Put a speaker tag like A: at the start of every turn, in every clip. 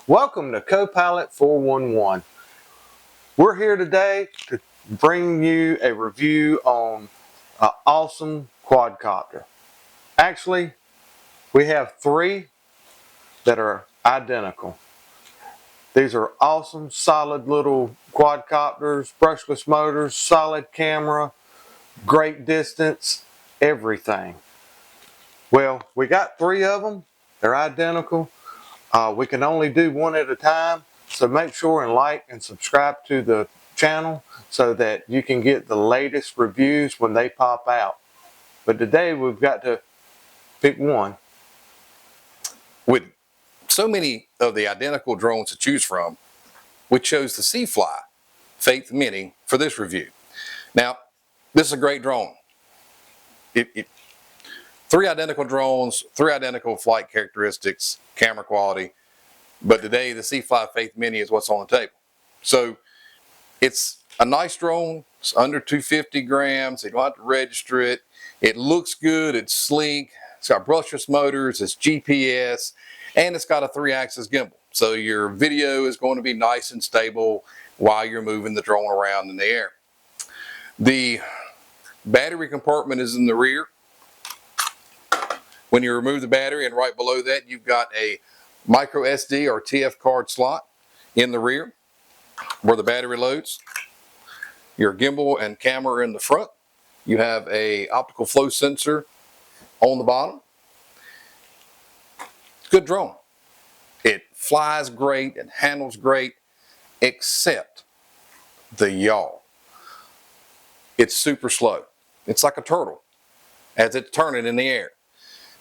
A: Welcome to Copilot 411. We're here today to bring you a review on an awesome quadcopter. Actually, we have three that are identical. These are awesome, solid little quadcopters, brushless motors, solid camera, great distance, everything. Well, we got three of them. They're identical. We can only do one at a time, so make sure and like and subscribe to the channel so that you can get the latest reviews when they pop out. But today we've got to pick one.
B: With so many of the identical drones to choose from, we chose the C-Fly Faith Mini for this review. Now, this is a great drone. Three identical drones, three identical flight characteristics, camera quality, but today the C-Fly Faith Mini is what's on the table. So it's a nice drone. It's under 250 grams. You don't have to register it. It looks good. It's sleek. It's got brushless motors. It's GPS, and it's got a 3-axis gimbal. So your video is going to be nice and stable while you're moving the drone around in the air. The battery compartment is in the rear. When you remove the battery, and right below that, you've got a micro SD or TF card slot in the rear where the battery loads. Your gimbal and camera are in the front. You have a optical flow sensor on the bottom. It's a good drone. It flies great, it handles great, except the yaw. It's super slow. It's like a turtle as it's turning in the air.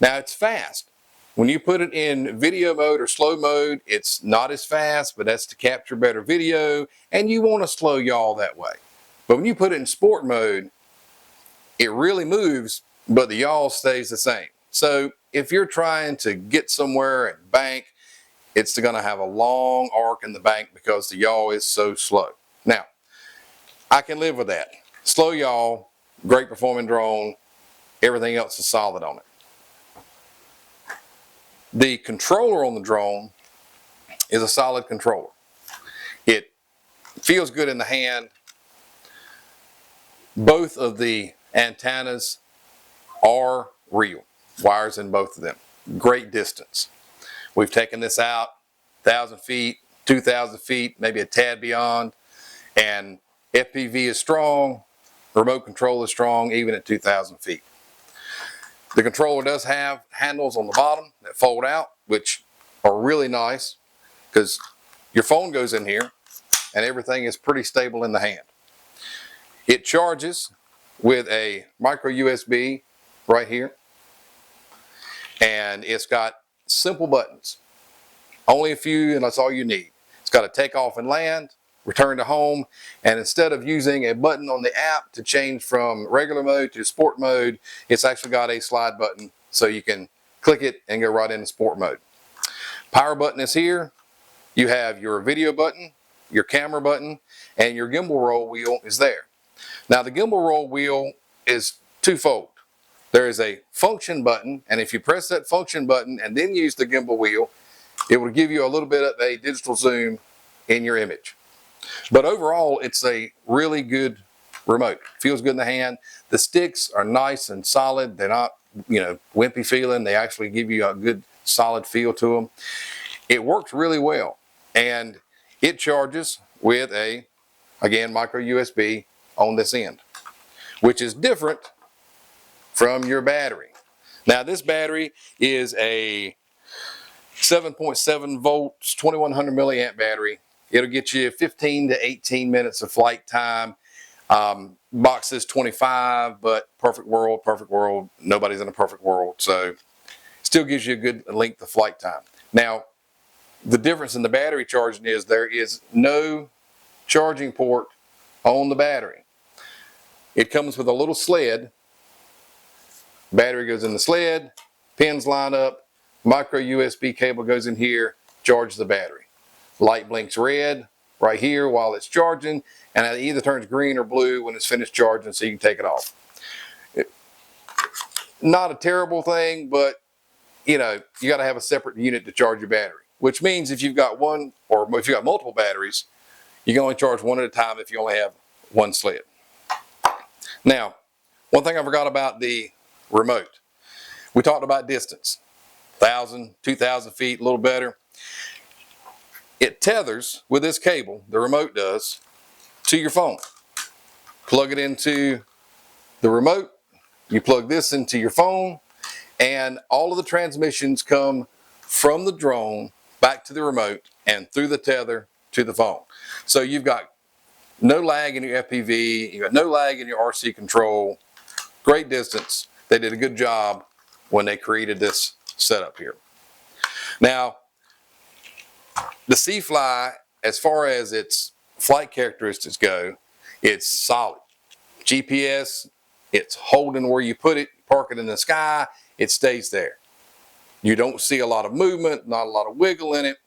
B: Now it's fast. When you put it in video mode or slow mode, it's not as fast, but that's to capture better video, and you want a slow yaw that way. But when you put it in sport mode, it really moves, but the yaw stays the same. So if you're trying to get somewhere and bank, it's going to have a long arc in the bank because the yaw is so slow. Now, I can live with that. Slow yaw, great performing drone, everything else is solid on it. The controller on the drone is a solid controller. It feels good in the hand. Both of the antennas are real. Wires in both of them. Great distance. We've taken this out 1,000 feet, 2,000 feet, maybe a tad beyond, and FPV is strong, remote control is strong even at 2,000 feet. The controller does have handles on the bottom that fold out, which are really nice because your phone goes in here and everything is pretty stable in the hand. It charges with a micro USB right here, and it's got simple buttons. Only a few, and that's all you need. It's got a take off and land, return to home, and instead of using a button on the app to change from regular mode to sport mode, it's actually got a slide button so you can click it and go right into sport mode. Power button is here. You have your video button, your camera button, and your gimbal roll wheel is there. Now the gimbal roll wheel is twofold. There is a function button, and if you press that function button and then use the gimbal wheel, it will give you a little bit of a digital zoom in your image. But overall, it's a really good remote. Feels good in the hand. The sticks are nice and solid. They're not, wimpy feeling. They actually give you a good solid feel to them. It works really well. And it charges with a, again, micro USB on this end, which is different from your battery. Now this battery is a 7.7 volts, 2100 milliamp battery. It'll get you 15 to 18 minutes of flight time. Box says 25, but perfect world, nobody's in a perfect world. So still gives you a good length of flight time. Now, the difference in the battery charging is there is no charging port on the battery. It comes with a little sled. Battery goes in the sled, pins line up, micro USB cable goes in here, charges the battery. Light blinks red right here while it's charging, and it either turns green or blue when it's finished charging, so you can take it off. Not a terrible thing, but you got to have a separate unit to charge your battery. which means if you've got one, or if you've got multiple batteries, you can only charge one at a time if you only have one sled. Now, one thing I forgot about the remote. We talked about distance, 1,000, 2,000 feet, a little better. It tethers with this cable, the remote does, to your phone. Plug it into the remote, you plug this into your phone, and all of the transmissions come from the drone back to the remote and through the tether to the phone. So you've got no lag in your FPV, you've got no lag in your RC control, great distance. They did a good job when they created this setup here. Now, the C-Fly, as far as its flight characteristics go, it's solid. GPS, it's holding where you put it, park it in the sky, it stays there. You don't see a lot of movement, not a lot of wiggle in it.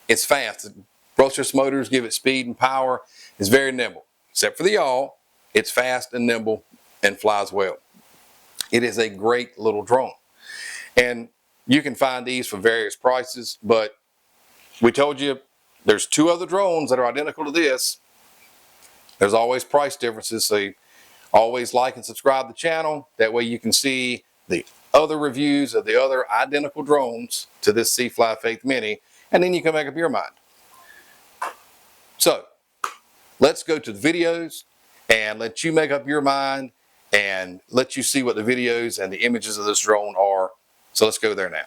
B: It's fast. The brushless motors give it speed and power. It's very nimble. Except for the yaw, it's fast and nimble and flies well. It is a great little drone. And you can find these for various prices, but we told you there's 2 other drones that are identical to this. There's always price differences, so you always like and subscribe to the channel. That way you can see the other reviews of the other identical drones to this C-Fly Faith Mini, and then you can make up your mind. So let's go to the videos and let you make up your mind and let you see what the videos and the images of this drone are. So let's go there now.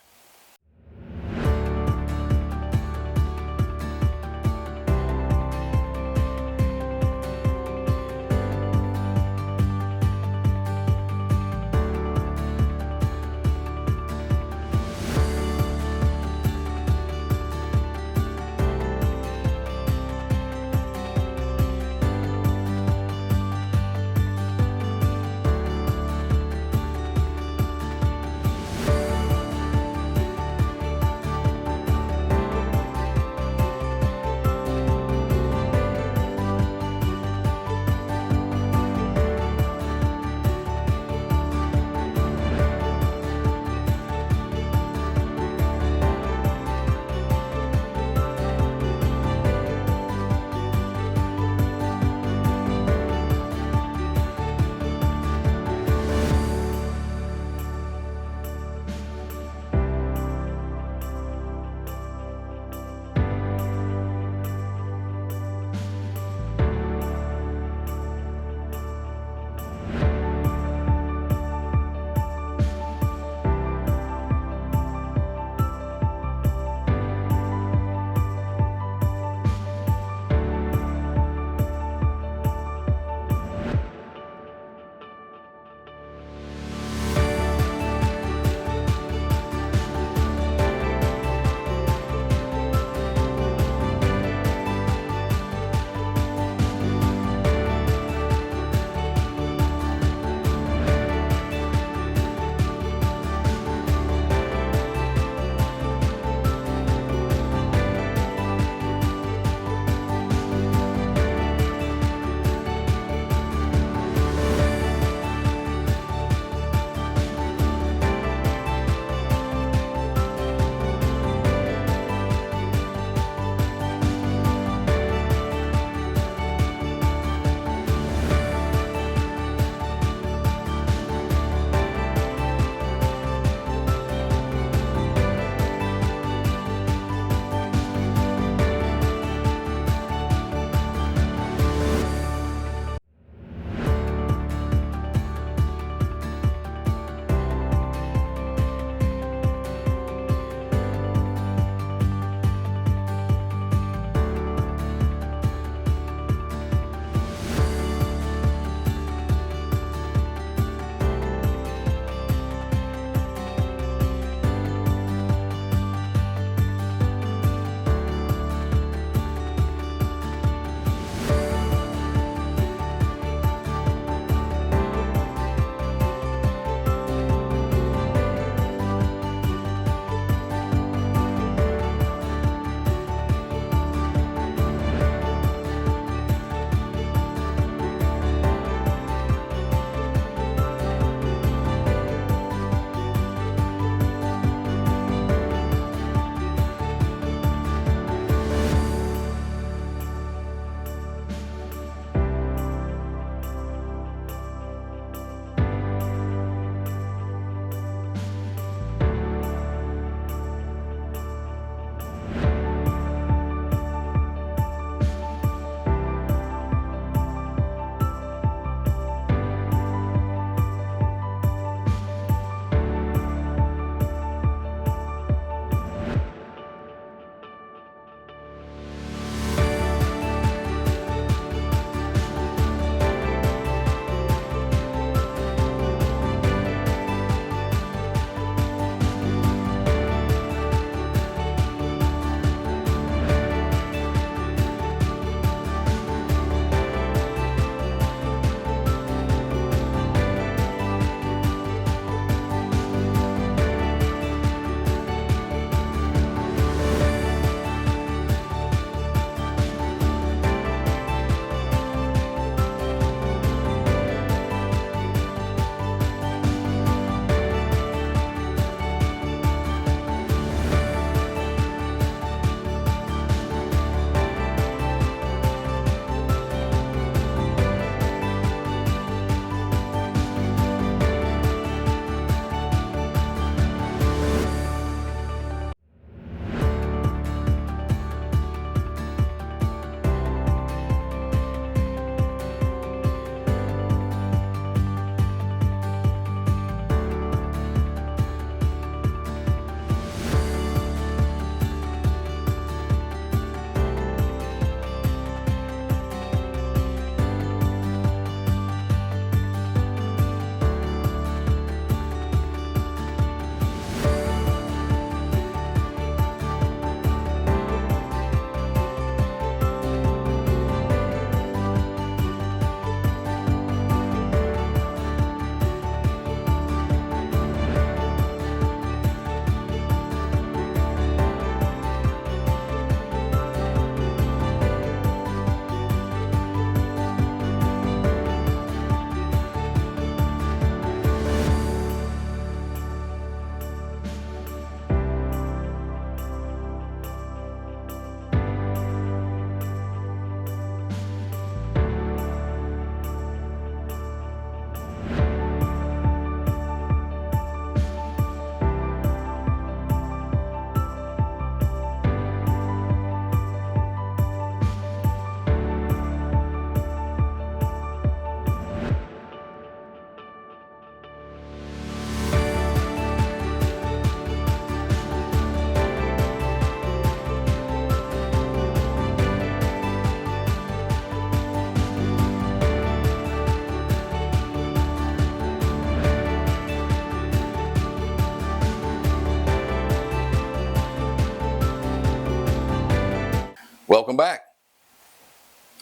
B: welcome back.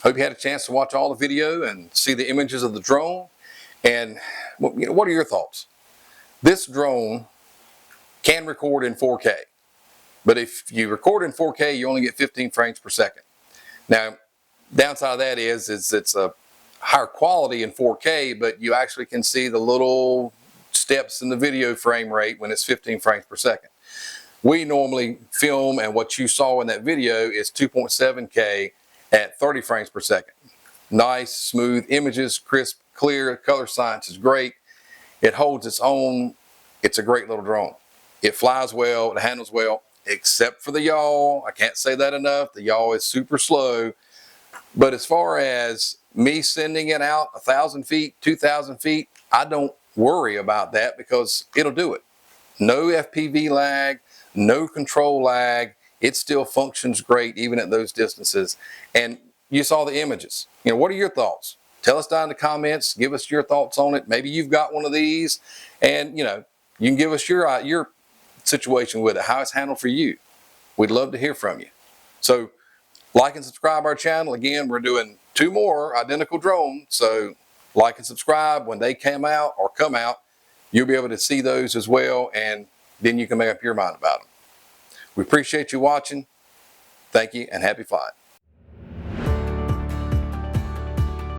B: Hope you had a chance to watch all the video and see the images of the drone. And what are your thoughts? This drone can record in 4K, but if you record in 4K, you only get 15 frames per second. Now, downside of that is it's a higher quality in 4K, but you actually can see the little steps in the video frame rate when it's 15 frames per second. We normally film, and what you saw in that video is 2.7K at 30 frames per second. Nice, smooth images, crisp, clear, color science is great. It holds its own. It's a great little drone. It flies well, it handles well, except for the yaw. I can't say that enough. The yaw is super slow. But as far as me sending it out 1,000 feet, 2,000 feet, I don't worry about that because it'll do it. No FPV lag, no control lag. It still functions great even at those distances. And you saw the images. What are your thoughts? Tell us down in the comments. Give us your thoughts on it. Maybe you've got one of these, and you can give us your situation with it, how it's handled for you. We'd love to hear from you. So like and subscribe our channel. Again, we're doing 2 more identical drones, so like and subscribe. When they come out, you'll be able to see those as well, and then you can make up your mind about them. We appreciate you watching. Thank you, and happy flying.